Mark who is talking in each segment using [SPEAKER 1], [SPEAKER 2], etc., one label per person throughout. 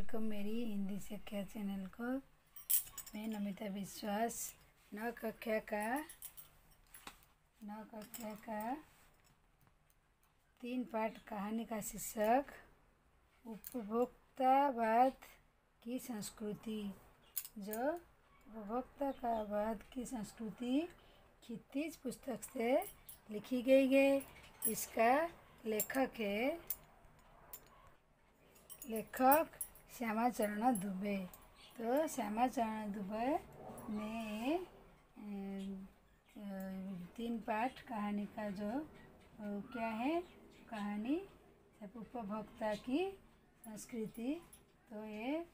[SPEAKER 1] Welcome मेरी हिंदी शिक्षा channel को। मैं नमिता विश्वास नौ कक्षा का 3 पाठ कहानी का शीर्षक उपभोक्तावाद की संस्कृति। जो उपभोक्तावाद की संस्कृति क्षितिज पुस्तक से लिखी गई है। इसका लेखक श्यामाचरण दुबे। तो श्यामाचरण दुबे ने 3 पाठ कहानी का जो क्या है कहानी उपभोक्ता की संस्कृति। तो ये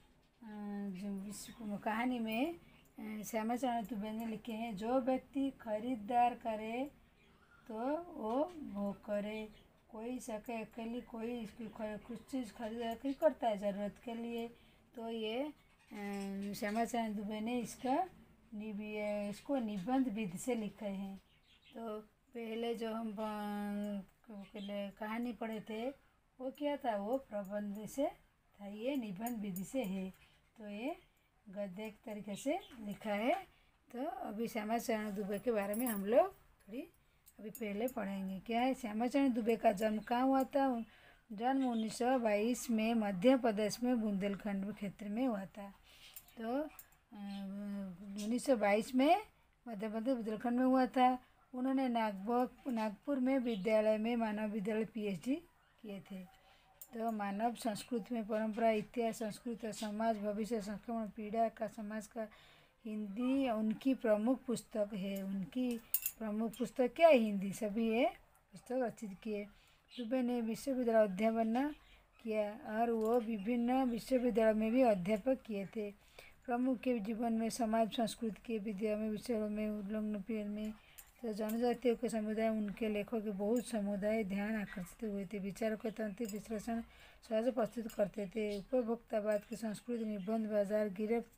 [SPEAKER 1] जो कहानी में श्यामाचरण दुबे ने लिखे हैं, जो व्यक्ति खरीदार करे तो वो भोग करे। कोई सके अकेली, कोई कुछ चीज़ खरीदारी करता है ज़रूरत के लिए। तो ये श्यामाचरण दुबे ने इसको निबंध विधि से लिखे हैं। तो पहले जो हम कहानी पढ़े थे वो क्या था, वो प्रबंध से था, ये निबंध विधि से है। तो ये गद्य के तरीके से लिखा है। तो अभी श्यामाचरण दुबे के बारे में हम लोग थोड़ी अभी पहले पढ़ेंगे। क्या है, श्यामाचरण दुबे का जन्म कहाँ हुआ था? जन्म 1922 में मध्य प्रदेश में बुंदेलखंड क्षेत्र में हुआ था। तो 1922 में मध्य प्रदेश बुंदेलखंड में हुआ था। उन्होंने नागपुर में विद्यालय में मानव विद्यालय PhD किए थे। तो मानव संस्कृति में परंपरा, इतिहास, संस्कृति और समाज, भविष्य, संक्रमण, पीड़ा का समाज का हिंदी उनकी प्रमुख पुस्तक है। उनकी प्रमुख पुस्तक क्या है? हिंदी। सभी ये पुस्तक रचित किए। दुबे ने विश्वविद्यालय अध्यापन किया और वो विभिन्न विश्वविद्यालयों में भी अध्यापक किए थे। प्रमुख के जीवन में समाज संस्कृति के विद्या में विषयों में उल्लंघन पीढ़ में तो जनजातियों के समुदाय उनके लेखों के बहुत समुदाय ध्यान आकर्षित हुए थे। विचारों के तंत्र विश्लेषण सहज प्रस्तुत करते थे। उपभोक्तावाद की संस्कृति निबंध बाजार गिरफ्त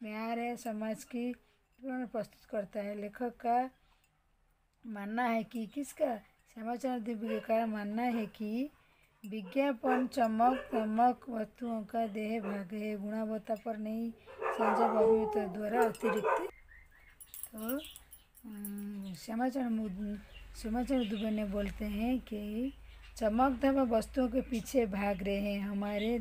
[SPEAKER 1] म्यार है समाज की प्रस्तुत करता है। लेखक का मानना है कि किसका? श्यामाचरण दुबे का मानना है कि विज्ञापन चमक वस्तुओं का देह भाग है, गुणवत्ता पर नहीं संजय अभिनेता द्वारा अतिरिक्त। तो श्यामाचरण दुबे ने बोलते हैं कि चमक धमक वस्तुओं के पीछे भाग रहे हैं। हमारे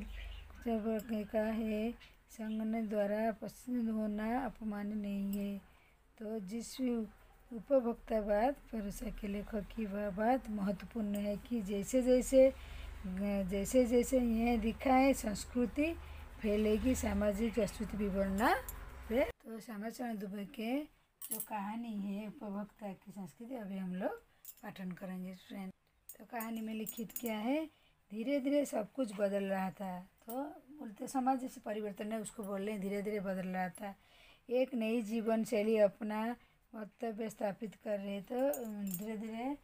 [SPEAKER 1] का है संगठन द्वारा पसंद होना अपमान नहीं है। तो जिस उपभोक्तावाद परोसा के लेखक की वह बात महत्वपूर्ण है कि जैसे जैसे यह दिखाए संस्कृति फैलेगी, सामाजिक अस्तित्व भी बढ़ना है। तो श्यामाचरण दुबे के जो कहानी है उपभोक्ता की संस्कृति, अभी हम लोग पाठन करेंगे फ्रेंड। तो कहानी में लिखित क्या है, धीरे धीरे सब कुछ बदल रहा था। तो बोलते समाज जैसे परिवर्तन है उसको बोल रहे हैं, धीरे धीरे बदल रहा था। एक नई जीवन शैली अपना वक्तव्य स्थापित कर रहे। तो धीरे धीरे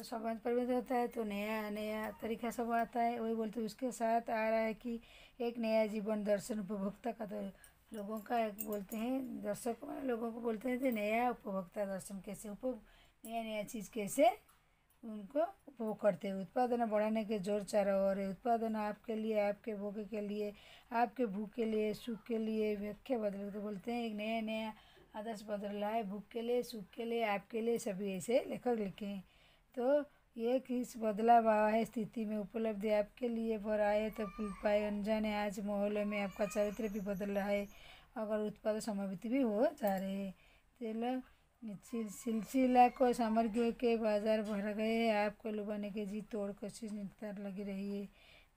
[SPEAKER 1] समाज परिवर्तन होता है तो नया तरीका सब आता है। वही बोलते उसके साथ आ रहा है कि एक नया जीवन दर्शन उपभोक्ता का। तो लोगों का बोलते हैं, दर्शक लोगों को बोलते हैं नया उपभोक्ता दर्शन कैसे नया चीज़ कैसे उनको उपभोग करते हैं। उत्पादन बढ़ाने के जोर चारों ओर है। उत्पादन आपके लिए, आपके भोग के लिए, आपके भूख के लिए, सुख के लिए व्याख्या बदल। तो बोलते हैं एक नया आदर्श बदल रहा है, भूख के लिए, सुख के लिए, आपके लिए, सभी ऐसे लेखक लिखे हैं। तो ये किस बदलाव आया है स्थिति में, उपलब्धि आपके लिए पर आए तो पुल पाए अनजाने आज माहौल में आपका चरित्र भी बदल रहा है। अगर उत्पादन समावृत्ति भी हो जा रहे हैं। तेल सिलसिला को सामग्रियों के बाजार भर गए हैं। आपको लुभाने की जी तोड़ कोशिश निरंतर लगी रही है।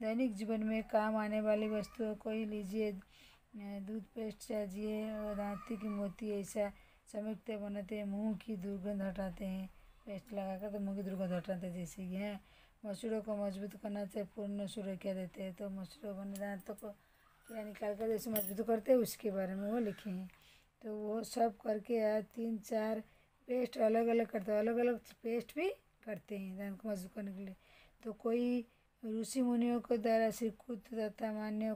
[SPEAKER 1] दैनिक जीवन में काम आने वाली वस्तुओं को ही लीजिए, दूध पेस्ट चाहिए और दांती की मोती ऐसा चमकते बनाते हैं, मुँह की दुर्गंध हटाते हैं। पेस्ट लगाकर तो मुँह की दुर्गंध हटाते हैं। जैसे कि हैं मसूड़ों को मजबूत करना चाहिए, पूर्ण सुरक्षा देते हैं। तो मसूड़ों बने दांतों को क्या निकाल कर जैसे मजबूत करते हैं उसके बारे में वो लिखे हैं। तो वो सब करके 3-4 पेस्ट अलग अलग करते हैं, अलग अलग पेस्ट भी करते हैं दांत को मजबूत करने के लिए। तो कोई ऋषि मुनियों के द्वारा स्वीकृत तथा मान्य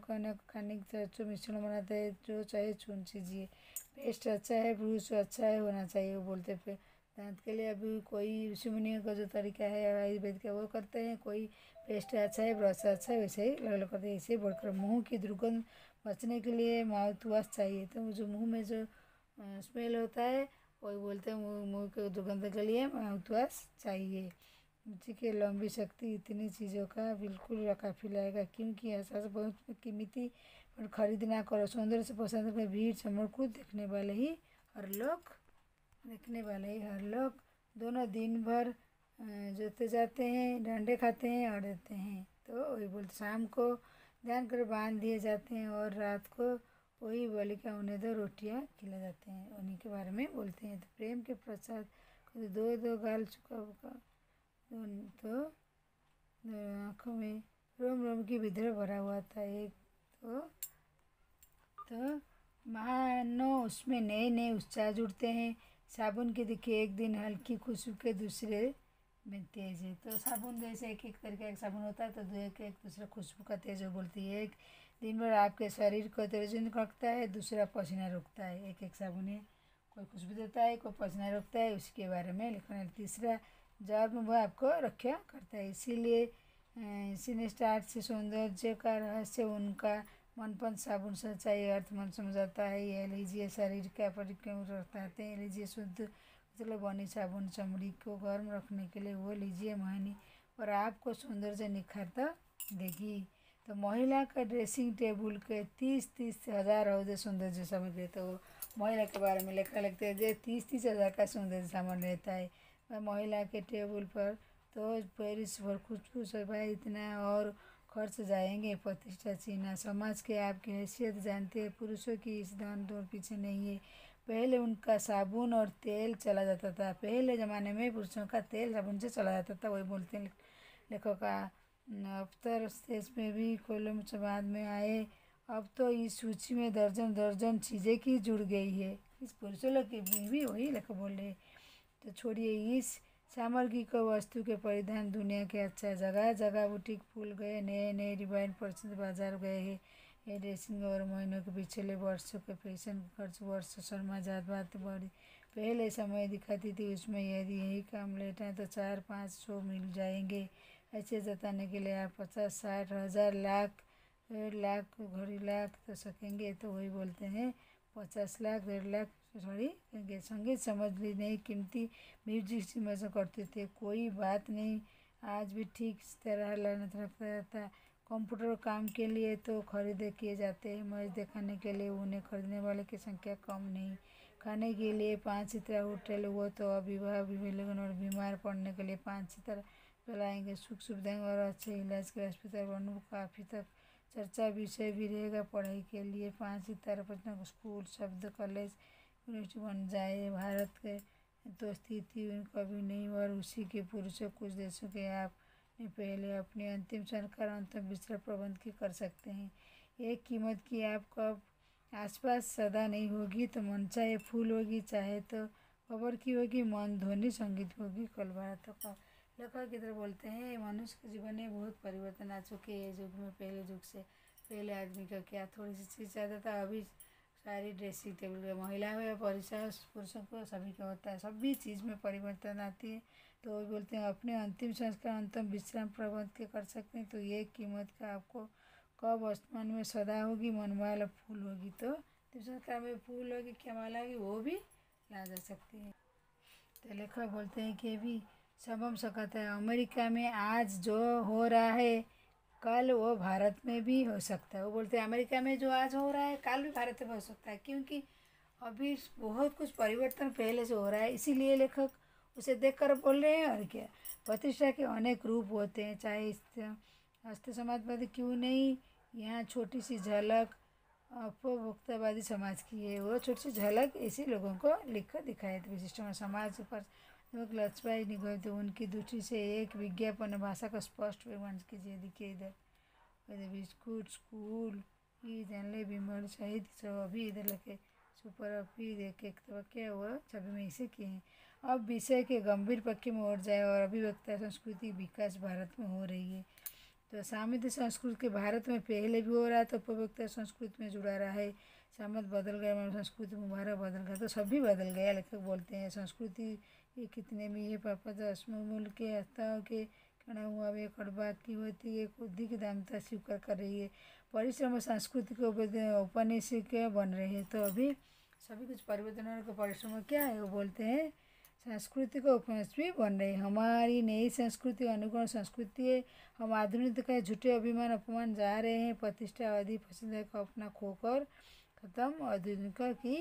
[SPEAKER 1] खाने की मिश्रण बनाते हैं, जो चाहे चुन लीजिए। पेस्ट अच्छा है, ब्रूस अच्छा है होना चाहिए वो बोलते हैं दांत के लिए। अभी कोई ऋषि मुनियों का जो तरीका है आयुर्वेद का वो करते हैं, कोई पेस्ट अच्छा है, ब्रश अच्छा है, वैसे ही अलग अलग करते हैं। ऐसे बढ़कर मुंह की दुर्गंध बचने के लिए माउथ वॉश चाहिए। तो जो मुंह में जो स्मेल होता है वही बोलते हैं मुंह के दुर्गंध के लिए माउथ वॉश चाहिए। मिट्टी की लंबी शक्ति इतनी चीज़ों का बिल्कुल काफ़ी लगेगा, क्योंकि ऐसा बहुत कीमती पर खरीद ना करो। सौंदर्य से पसंद कर भीड़ चमक को देखने वाले ही हर लोग दोनों दिन भर जोते जाते हैं, डंडे खाते हैं और देते हैं। तो वही बोलते शाम को ध्यान कर बांध दिए जाते हैं और रात को वही बालिका उन्हें दो रोटियां खिला जाते हैं, उन्हीं के बारे में बोलते हैं। तो प्रेम के प्रसाद दो दो गाल चुका होगा तो आँखों में रोम रोम की विद्रोह भरा हुआ था। एक तो मानो उसमें नए नए उत्साह जुड़ते हैं। साबुन के दिखे एक दिन हल्की खुशबू के दूसरे में तेज है। तो साबुन जैसे एक एक तरीके का साबुन होता है, तो दो एक दूसरा खुशबू का तेज हो बोलती है। एक दिन भर आपके शरीर को तेजन रखता है, दूसरा पसीना रोकता है। एक साबुन है, कोई खुशबू देता है, कोई पसीना रोकता है, उसके बारे में लिखना है। तीसरा जवाब में वह आपको रक्षा करता है। इसीलिए इसी स्टार्ट से सौंदर्य का रहस्य उनका मनपसंद साबुन सच्चाई अर्थ मन समझाता है। यह लीजिए शरीर का परिक्रम रखते हैं, लीजिए शुद्ध मतलब बनी साबुन चमड़ी को गर्म रखने के लिए वो लीजिए महनी और आपको सौंदर्य निखारता देगी। तो महिला का ड्रेसिंग टेबल के 30 हज़ार औदे सौंदर्य सामग्री, तो महिला के बारे में लिखा लिखते हैं जो 30 हज़ार का सौंदर्य सामान रहता है वह महिला के टेबल पर। तो पेरिस पर खुशबू सफा इतना और खर्च जाएंगे, प्रतिष्ठा चिन्ह समाज के आपकी हैसियत जानते हैं। पुरुषों की इस दान दौड़ पीछे नहीं है। पहले उनका साबुन और तेल चला जाता था, पहले ज़माने में पुरुषों का तेल साबुन से चला जाता था, वही बोलते हैं लेखक का। अब तो देश में भी कोलम बाद में आए, अब तो इस सूची में दर्जन दर्जन चीज़ें की जुड़ गई है। इस पुरुषों लोग की भी वही लेखक बोल रहे। तो छोड़िए इस सामग्री को वस्तु के परिधान दुनिया के अच्छा जगह जगह बुटीक फूल गए, नए नए डिवाइन प्रसिद्ध बाजार गए हैं। ये ड्रेसिंग और महीनों के पिछले वर्षों के फैशन खर्च वर्ष शर्मा जात बात बढ़ी। पहले समय दिखाती थी उसमें यदि यही काम लेटा तो 400-500 मिल जाएंगे। ऐसे जताने के लिए आप 50-60 हज़ार लाख 1.5 लाख घड़ी लाख तो सकेंगे। तो वही बोलते हैं 50 लाख 1.5 लाख सॉरी संगीत समझ ली नहीं, कीमती म्यूजिक समझ करते थे, कोई बात नहीं। आज भी ठीक इस तरह लानत रखता जाता। कंप्यूटर काम के लिए तो खरीदे किए जाते हैं, मैच दिखाने के लिए उन्हें खरीदने वाले की संख्या कम नहीं। खाने के लिए 5 सितारा होटल वो तो अविवाह विवेलन और बीमार पड़ने के लिए 5 सितारा चलाएंगे। सुख सुविधाएं और अच्छे इलाज के अस्पताल बनू काफ़ी तक चर्चा विषय भी रहेगा। पढ़ाई के लिए 5 सितारा पटना स्कूल शब्द कॉलेज यूनिवर्सिटी बन जाए। भारत के तो स्थिति कभी नहीं और उसी के पुरुषों कुछ देशों के आप पहले अपने अंतिम संस्कार अंतिम विश्राम प्रबंध की कर सकते हैं। एक कीमत की आप कब आसपास सदा नहीं होगी, तो मन चाहे फूल होगी, चाहे तो खबर की होगी, मन ध्वनि संगीत होगी। कल भारत का लेखक की तरह बोलते हैं मनुष्य के जीवन में बहुत परिवर्तन आ चुके हैं युग में। पहले युग से पहले आदमी का क्या थोड़ी सी चीज़ चाहता था, अभी सारी ड्रेसिंग टेबल महिला में पुरुषों को सभी का होता है, सभी चीज़ में परिवर्तन आती है। तो वो बोलते हैं अपने अंतिम संस्कार अंतिम विश्राम प्रबंध के कर सकते हैं। तो ये कीमत का आपको कब आसमान में सदा होगी, मनमाला फूल होगी। तो संस्कार में फूल होगी क्या माला होगी वो भी ला जा सकती है। तो लेखक बोलते हैं कि भी संभव सकता है अमेरिका में आज जो हो रहा है कल वो भारत में भी हो सकता है। वो बोलते हैं अमेरिका में जो आज हो रहा है कल भी भारत में हो सकता है, क्योंकि अभी बहुत कुछ परिवर्तन पहले से हो रहा है, इसीलिए लेखक उसे देखकर बोल रहे हैं। और क्या प्रतिष्ठा के अनेक रूप होते हैं, चाहे हस्त समाजवादी क्यों नहीं। यहाँ छोटी सी झलक उपभोक्तावादी समाज की है, वो छोटी सी झलक ऐसे लोगों को लिख कर दिखाए थे। विशिष्ट समाज पर लक्ष्यबाई निगम थे, उनकी दृष्टि से एक विज्ञापन भाषा का स्पष्ट विवरण कीजिए। देखिए इधर बिस्कुट स्कूल ये जानले बिमल शहीद सब अभी इधर लगे सुपर अभी देखे तो क्या हुआ छवि में इसे किए हैं। अब विषय के गंभीर पक्ष में और जाए और अभिव्यक्ता संस्कृति विकास भारत में हो रही है। तो सामंती संस्कृति के भारत में पहले भी हो रहा है, तो उपभोक्ता संस्कृति में जुड़ा रहा है। सामंत बदल गया, संस्कृति में भारत बदल गया, तो सभी बदल गया। लेखक बोलते हैं संस्कृति ये कितने में ये पापा 10 मूल के आस्थाओं के कणा हुआ वे कड़वा की होती है अधिक दामता स्वीकार कर रही है। परिश्रम सांस्कृतिक औपनिवेशिक बन रहे हैं। तो अभी सभी कुछ परिवर्तन का परिश्रम क्या है वो बोलते हैं सांस्कृतिक उपनिवेश बन रहे हैं। हमारी नई संस्कृति अनुकूल संस्कृति है। हम आधुनिकता का झूठे अभिमान अपमान जा रहे हैं। प्रतिष्ठा आदि पसंद को अपना खोकर खत्म आधुनिकता की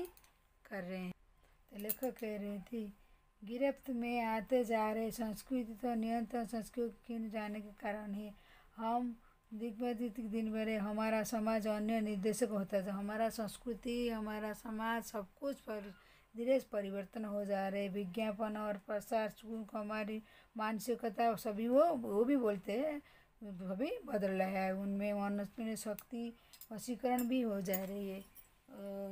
[SPEAKER 1] कर रहे हैं। तो लेखक कह रही थी गिरफ्त में आते जा रहे संस्कृति तो नियंत्रण संस्कृति जाने के कारण है। हम दिग्विदिक दिन भरे हमारा समाज अन्य निर्देशक होता था। हमारा संस्कृति हमारा समाज सब कुछ पर धीरे परिवर्तन हो जा रहे। विज्ञापन और प्रसार हमारी मानसिकता सभी वो भी बोलते हैं अभी बदल रहा है। उनमें मनुष्य शक्ति वशीकरण भी हो जा रही है।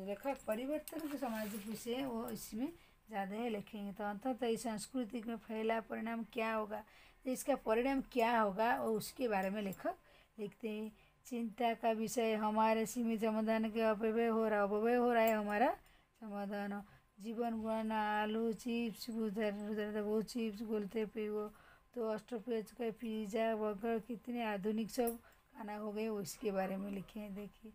[SPEAKER 1] लेखक परिवर्तन के सामाजिक विषय वो इसमें ज़्यादा है लिखेंगे। तो अंततः इस संस्कृति में फैला परिणाम क्या होगा, तो इसका परिणाम क्या होगा और उसके बारे में लेखक लिखते हैं। चिंता का विषय हमारे सीमित समाधान के अपव्यय हो रहा है हमारा समाधान। जीवन गुणाना आलू चिप्स उधर वो चिप्स बोलते पे वो तो ऑस्ट्रोपेज का पिज़्ज़ा बर्गर कितने आधुनिक सब खाना हो गए उसके बारे में लिखे हैं। देखिए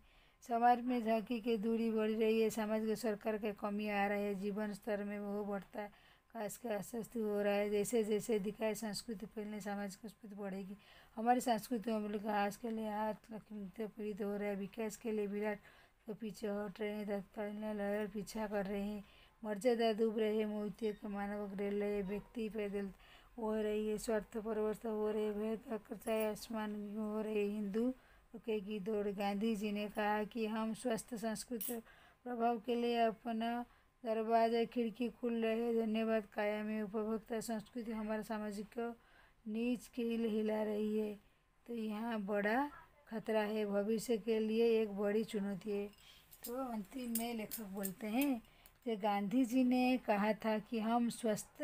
[SPEAKER 1] समाज में झांकी की दूरी बढ़ रही है। समाज के सरकार के कमी आ रहा है। जीवन स्तर में वो बढ़ता है खास का अस्वस्थ हो रहा है। जैसे जैसे दिखाए संस्कृति फैलने समाज की संस्कृति बढ़ेगी। हमारी संस्कृति हम लोग आज के लिए हाथ रखते प्रेरित हो रहा है। विकास के लिए विराट के पीछे हट रहे हैं। तत्कालीन लहर पीछा कर रहे हैं। मर्यादा डूब रहे हैं। मोहित के मानव रेल रहे व्यक्ति पैदल हो रही है। स्वार्थ परवर्त हो रहे भेद चाहे आसमान हो रहे हिंदू रुकेगी दौड़। गांधी जी ने कहा कि हम स्वस्थ सांस्कृतिक प्रभाव के लिए अपना दरवाजा खिड़की खुल रहे। धन्यवाद कायम है। उपभोक्ता संस्कृति हमारा सामाजिक नीच के हिला रही है। तो यहाँ बड़ा खतरा है। भविष्य के लिए एक बड़ी चुनौती है। तो अंतिम में लेखक बोलते हैं कि गांधी जी ने कहा था कि हम स्वस्थ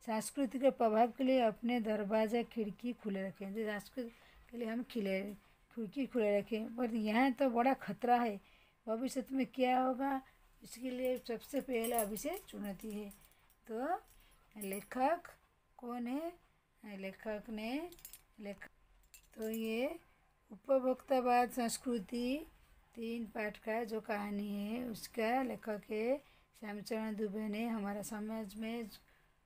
[SPEAKER 1] सांस्कृतिक प्रभाव के लिए अपने दरवाजा खिड़की खुले रखें। जो संस्कृति के लिए हम खिड़की खुले रखें। पर यहाँ तो बड़ा खतरा है। भविष्य में क्या होगा इसके लिए सबसे पहला अभिषेक चुनौती है। तो लेखक कौन है? लेखक तो ये उपभोक्तावाद संस्कृति 3 पाठ का जो कहानी है उसका लेखक है श्यामचरण दुबे ने। हमारा समाज में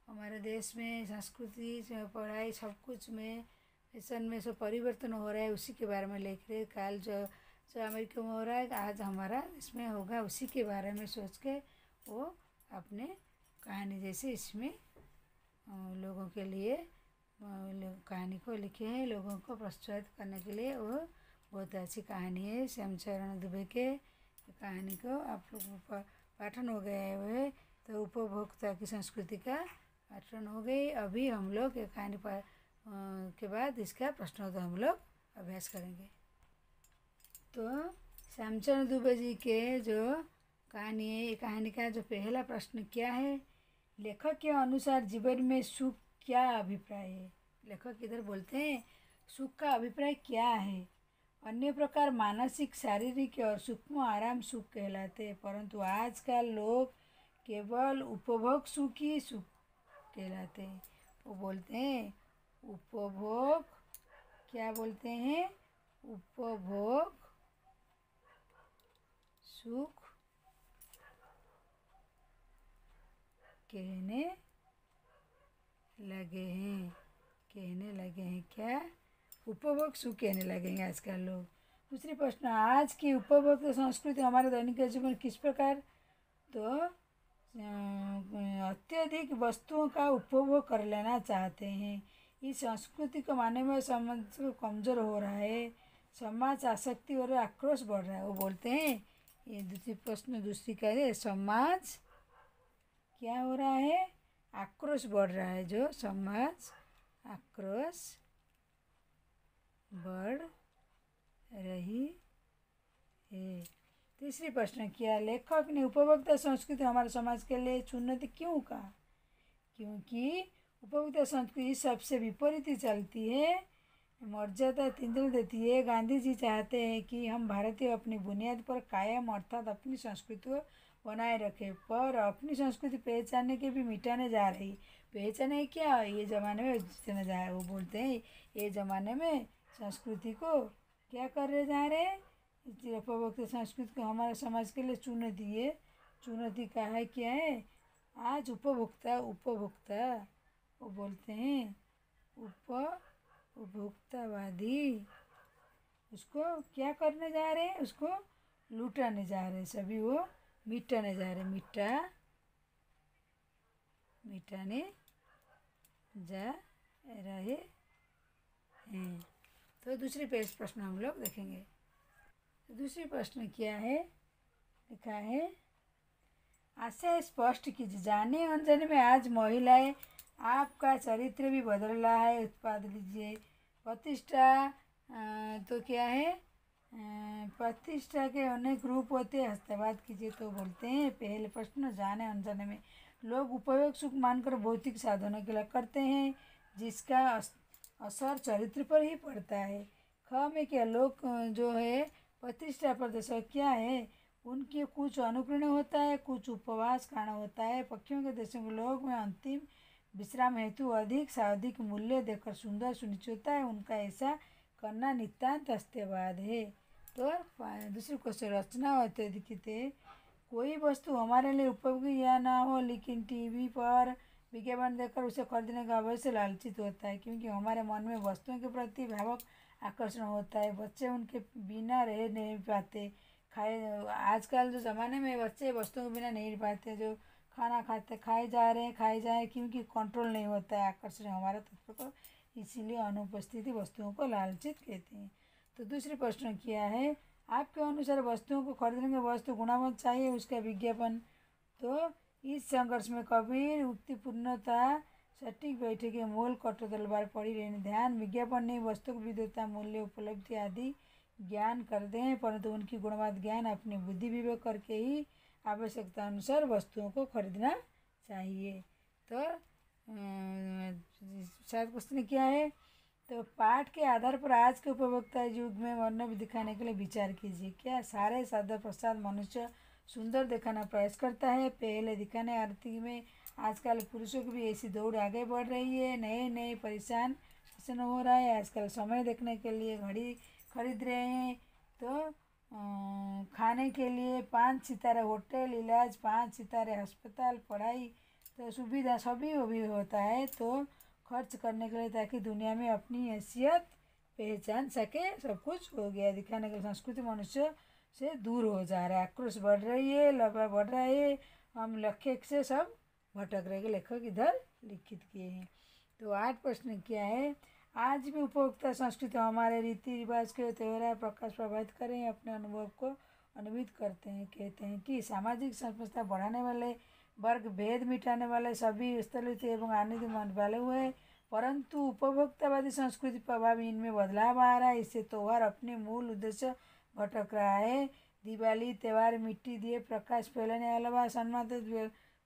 [SPEAKER 1] हमारे देश में संस्कृति पढ़ाई सब कुछ में फैशन में सब परिवर्तन हो रहा है उसी के बारे में लिख रहे। काल जो अमेरिका में हो रहा है आज हमारा इसमें होगा उसी के बारे में सोच के वो अपने कहानी जैसे इसमें लोगों के लिए कहानी को लिखे हैं। लोगों को प्रोत्साहित करने के लिए वो बहुत अच्छी कहानी है। श्यामचरण दुबे के कहानी को आप लोग पाठन हो गया है। तो उपभोक्ता की संस्कृति का पाठन हो गई। अभी हम लोग एक कहानी के बाद इसका प्रश्नोत्तर हम लोग अभ्यास करेंगे। तो श्यामचरण दुबे जी के जो कहानी है ये कहानी का जो पहला प्रश्न क्या है, लेखक के अनुसार जीवन में सुख क्या अभिप्राय है। लेखक इधर बोलते हैं सुख का अभिप्राय क्या है। अन्य प्रकार मानसिक शारीरिक और सूक्ष्म आराम सुख कहलाते हैं, परंतु आजकल लोग केवल उपभोग सुख ही सुख कहलाते हैं। वो बोलते हैं उपभोग क्या बोलते हैं, उपभोग सुख कहने लगे हैं क्या, उपभोग सुख कहने लगेंगे आजकल लोग। दूसरी प्रश्न आज की उपभोग संस्कृति हमारे दैनिक जीवन किस प्रकार, तो अत्यधिक वस्तुओं का उपभोग कर लेना चाहते हैं। इस संस्कृति को मानने में समाज कमज़ोर हो रहा है। समाज आसक्ति और आक्रोश बढ़ रहा है। वो बोलते हैं ये दूसरी प्रश्न दूसरी का है समाज क्या हो रहा है, आक्रोश बढ़ रहा है। जो समाज आक्रोश बढ़ रही है। तीसरी प्रश्न क्या लेखक ने उपभोक्ता संस्कृति हमारे समाज के लिए चुनौती क्यों कहा, क्योंकि उपभोक्ता संस्कृति सबसे विपरीत चलती है। मर्यादा तिंदल देती है। गांधी जी चाहते हैं कि हम भारतीय अपनी बुनियाद पर कायम अर्थात अपनी संस्कृति को बनाए रखें, पर अपनी संस्कृति पहचानने के भी मिटाने जा रही। पहचाने क्या, ये ज़माने में जितने जा वो बोलते हैं ये ज़माने में संस्कृति को क्या कर रहे जा रहे हैं, उपभोक्ता संस्कृति को हमारे समाज के लिए चुनौती है। चुनौती का है क्या है, आज उपभोक्ता उपभोक्ता वो बोलते हैं उपभोक्तावादी उसको क्या करने जा रहे हैं, उसको लूटाने जा रहे हैं, सभी वो मिटाने जा रहे हैं, मिटाने जा रहे हैं। तो दूसरी पेज प्रश्न हम लोग देखेंगे। तो दूसरी प्रश्न क्या है, लिखा है आशय स्पष्ट कीजिए। जाने अनजाने में आज महिलाएं आपका चरित्र भी बदल रहा है। उत्पाद लीजिए। प्रतिष्ठा तो क्या है, प्रतिष्ठा के अनेक रूप होते हैं। हस्तवाद कीजिए। तो बोलते हैं पहले प्रश्न, जाने अनजाने में लोग उपयोग सुख मानकर भौतिक साधनों के लिए करते हैं, जिसका असर चरित्र पर ही पड़ता है। ख में क्या, लोग जो है प्रतिष्ठा प्रदर्शक क्या है, उनके कुछ अनुकरण होता है, कुछ उपवास कारण होता है। पक्षियों के देशों के लोग में अंतिम विश्राम हेतु अधिक से अधिक मूल्य देकर सुंदर सुनिश्चित होता है, उनका ऐसा करना नितांत अस्त्यवाद है। तो दूसरी क्वेश्चन, रचना अत्यधिक है। कोई वस्तु हमारे लिए उपयोगी या ना हो, लेकिन टीवी पर विज्ञापन देखकर उसे खरीदने का अवश्य लालचित होता है, क्योंकि हमारे मन में वस्तुओं के प्रति भावुक आकर्षण होता है। बच्चे उनके बिना रह नहीं पाते। आजकल जो ज़माने में बच्चे वस्तुओं के बिना नहीं रह पाते, जो खाना खाते खाए जा रहे हैं, खाए जाए, क्योंकि कंट्रोल नहीं होता है आकर्षण हमारा तत्व को, इसीलिए अनुपस्थिति वस्तुओं को लालचित कहते हैं। तो दूसरे प्रश्न क्या है, आपके अनुसार वस्तुओं को खरीदने में वस्तु गुणवत्ता चाहिए, उसका विज्ञापन। तो इस संघर्ष में कबीर उक्ति पूर्णता सटीक बैठे मोल कठोर तलवार पड़ी रहने, ध्यान विज्ञापन नहीं, वस्तु की विद्वता मूल्य उपलब्धि आदि ज्ञान करते हैं, परंतु उनकी गुणवत्ता ज्ञान अपनी बुद्धि विवेक करके ही आवश्यकता अनुसार वस्तुओं को खरीदना चाहिए। तो शायद क्वेश्चन क्या है, तो पाठ के आधार पर आज के उपभोक्ता युग में वर्णन दिखाने के लिए विचार कीजिए। क्या सारे साधन पश्चात मनुष्य सुंदर दिखाना प्रयास करता है, पहले दिखाने आरती में आजकल पुरुषों की भी ऐसी दौड़ आगे बढ़ रही है। नए नए परेशान हो रहा है, आजकल समय देखने के लिए घड़ी खरीद रहे हैं। तो खाने के लिए 5 सितारे होटल, इलाज 5 सितारे अस्पताल, पढ़ाई, तो सुविधा सभी वो भी होता है, तो खर्च करने के लिए, ताकि दुनिया में अपनी हैसियत पहचान सके। सब कुछ हो गया दिखाने के लिए, संस्कृति मनुष्य से दूर हो जा रहा है, आक्रोश बढ़ रही है, लबा बढ़ रहा है, हम लक्ष्य से सब भटक रहे। लेखक इधर लिखित किए हैं। तो 8 प्रश्न क्या है, आज भी उपभोक्ता संस्कृति हमारे रीति रिवाज के त्यौहार प्रकाश प्रभावित करें, अपने अनुभव को अनुभूत करते हैं। कहते हैं कि सामाजिक समस्या बढ़ाने वाले, वर्ग भेद मिटाने वाले, सभी स्थलित एवं आनंद मन वाले हुए, परंतु उपभोक्तावादी संस्कृति प्रभाव इनमें बदलाव आ रहा है। इससे त्यौहार अपने मूल उद्देश्य भटक रहा है। दिवाली त्यौहार मिट्टी दिए प्रकाश फैलाने वाला सम्मान,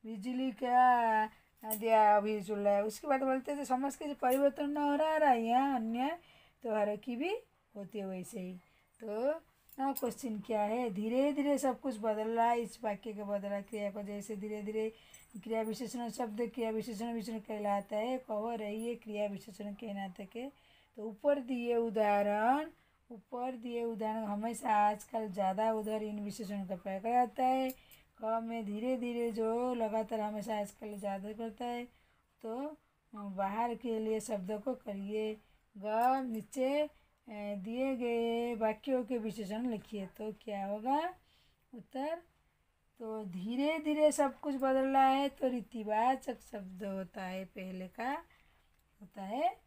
[SPEAKER 1] बिजली का दिया अभी चल रहा है। उसके बाद बोलते थे समाज के परिवर्तन न हो रहा है, यहाँ अन्य त्योहारों की भी होती है वैसे ही। तो ना क्वेश्चन क्या है, धीरे धीरे सब कुछ बदल रहा है। इस वाक्य के बदला क्रिया को जैसे धीरे धीरे, क्रिया विशेषण शब्द क्रिया विशेषण कहलाता है। कहो रही है क्रिया विशेषण कहलाते के। तो ऊपर दिए उदाहरण हमेशा आजकल ज़्यादा उधर इन विशेषण का प्रयोग किया जाता है। क में धीरे धीरे जो लगातार हमेशा आजकल ज़्यादा करता है। तो बाहर के लिए शब्द को करिए। ग नीचे दिए गए वाक्यों के विशेषण लिखिए। तो क्या होगा उत्तर, तो धीरे धीरे सब कुछ बदल रहा है, तो रीतिवाचक शब्द होता है, पहले का होता है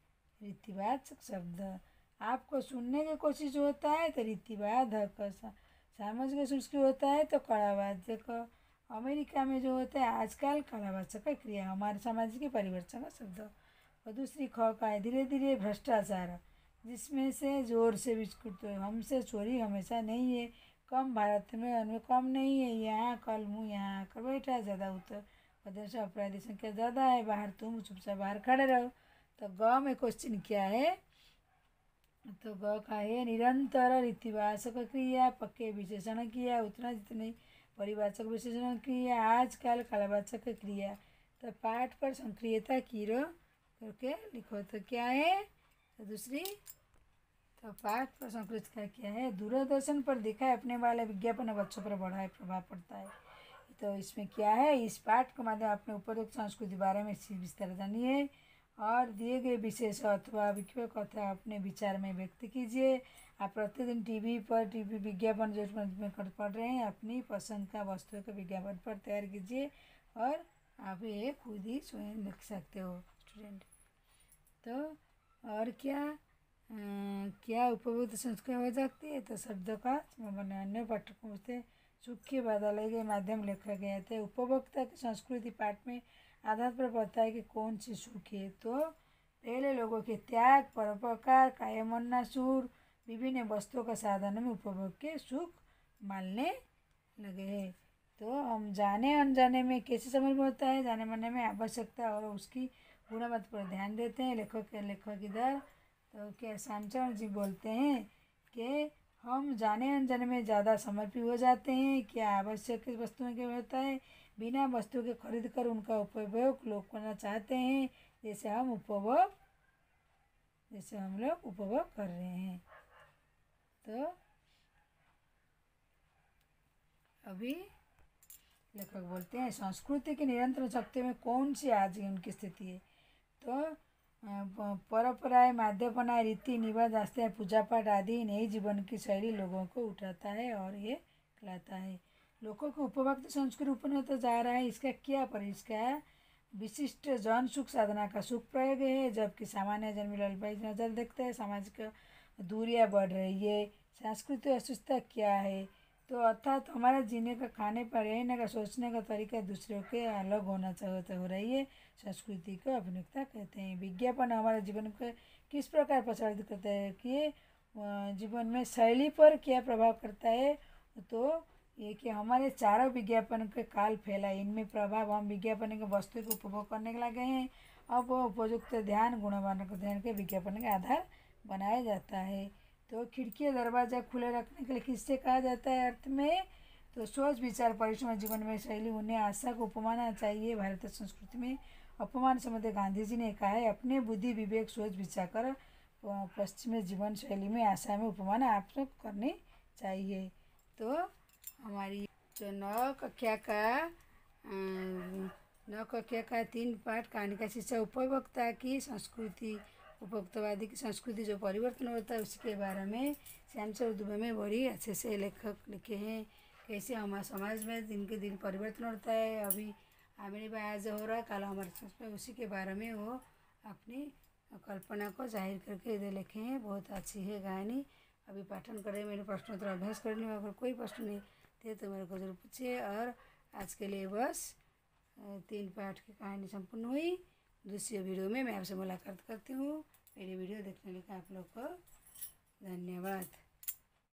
[SPEAKER 1] रीतिवाचक शब्द। आपको सुनने की कोशिश होता है तो रीतिवाचक, सामाजिक संस्कृति होता है तो कलावाचक। अमेरिका में जो होता है आजकल कलावाचक का क्रिया, हमारे सामाजिक परिवर्तन का शब्द। और दूसरी ख का है धीरे धीरे भ्रष्टाचार, जिसमें से जोर से बिस्कुट, हमसे चोरी हमेशा नहीं है, कम भारत में अन्य कम नहीं है, यहाँ कल मुँह यहाँ आकर बैठा, ज़्यादा उत्तर प्रदेश अपराधी संख्या ज़्यादा है, बाहर तुम चुपचाप बाहर खड़े रहो। तो ग में क्वेश्चन क्या है, तो ग का है निरंतर रीतिवाचक क्रिया, पक्के विशेषण क्रिया, उतना जितने परिवाचक विशेषण क्रिया, आजकल कालवाचक क्रिया। तो पाठ पर सक्रियता की रो करके लिखो। तो क्या है तो दूसरी, तो पाठ पर संस्कृत का क्या है, दूरदर्शन पर दिखाए अपने वाले विज्ञापन बच्चों पर बड़ा प्रभाव पड़ता है। तो इसमें क्या है, इस पाठ के माध्यम अपने उपरोक्त संस्कृति बारे में विस्तार जानिए और दिए गए विशेष अथवा विज्ञापन कथा अपने विचार में व्यक्त कीजिए। आप प्रतिदिन टीवी विज्ञापन जो में पढ़ रहे हैं, अपनी पसंद का वस्तु का विज्ञापन पर तैयार कीजिए और आप ये खुद ही स्वयं लिख सकते हो स्टूडेंट। तो और क्या उपभोक्ता संस्कृति हो सकती है, तो शब्दों का अन्य पाठकों से सूखे बदले के माध्यम लिखा गया था। उपभोक्ता की संस्कृति पाठ में आधार पर पता है कि कौन सी सुख है। तो पहले लोगों के त्याग, परोपकार, कायमन्ना सुर, विभिन्न वस्तुओं का साधन में उपभोग के सुख मानने लगे हैं। तो हम जाने अनजाने में कैसे समझ में होता है, जाने मानने में आवश्यकता और उसकी गुणवत्ता पर ध्यान देते हैं लेखक इधर। तो क्या श्यामचरण जी बोलते हैं कि हम जाने अनजाने में ज़्यादा समर्पित हो जाते हैं। क्या आवश्यक वस्तुओं के होता है, बिना वस्तु के खरीद कर उनका उपयोग लोग करना चाहते हैं, जैसे हम लोग उपभोग कर रहे हैं। तो अभी लेखक बोलते हैं संस्कृति की निरंतर शक्ति में कौन सी आज उनकी स्थिति है। तो परंपराएं, माध्यमपनाएं, रीति निवाज, आस्था, पूजा पाठ आदि नई जीवन की शैली लोगों को उठाता है और ये खिलाता है। लोगों को उपभोक्ता संस्कृति उत्पन्न होता जा रहा है। इसका क्या पर इसका विशिष्ट जन सुख साधना का सुख प्रयोग है, जबकि सामान्य जन में नजर देखते हैं सामाजिक दूरियां बढ़ रही है। सांस्कृतिक असुस्थता क्या है, तो अर्थात हमारा जीने का, खाने पर रहने का, सोचने का तरीका दूसरों के अलग होना चाहते हो रही है। संस्कृति को अभिनवता कहते हैं। विज्ञापन हमारे जीवन को किस प्रकार प्रसारित करता है कि जीवन में शैली पर क्या प्रभाव करता है। तो ये कि हमारे चारों विज्ञापन के काल फैला है, इनमें प्रभाव हम विज्ञापन के वस्तु को उपभोग करने लगे हैं। अब वो उपयुक्त ध्यान, गुणवान को ध्यान के विज्ञापन का आधार बनाया जाता है। तो खिड़की दरवाजा खुले रखने के लिए किससे कहा जाता है अर्थ में, तो सोच विचार परिश्रम जीवन में शैली उन्हें आशा को उपमाना चाहिए। भारतीय संस्कृति में अपमान संबंधी गांधी जी ने कहा है, अपने बुद्धि विवेक सोच विचार कर पश्चिमी जीवन शैली में आशा में उपमाना आप सब करनी चाहिए। तो हमारी जो नौ कक्षा का 3 पाठ कहानी का शिक्षा उपभोक्ता की संस्कृति, उपभोक्तावादी की संस्कृति जो परिवर्तन होता है उसके बारे में श्यामचरण दुबे में बड़ी अच्छे से लेखक लिखे हैं। कैसे हमारे समाज में दिन के दिन परिवर्तन होता है, अभी मेरे भाई आज हो रहा है, कल हमारे समाज में, उसी के बारे में वो अपनी कल्पना को जाहिर करके इधर लिखे हैं। बहुत अच्छी है कहानी। अभी पाठन करें, मेरे प्रश्नोत्तर अभ्यास करने में अगर कोई प्रश्न नहीं थे तो मेरे को जरूर पूछिए। और आज के लिए बस 3 पाठ की कहानी संपूर्ण हुई। दूसरी वीडियो में मैं आपसे मुलाकात करती हूँ। मेरी वीडियो देखने के लिए आप लोग को धन्यवाद।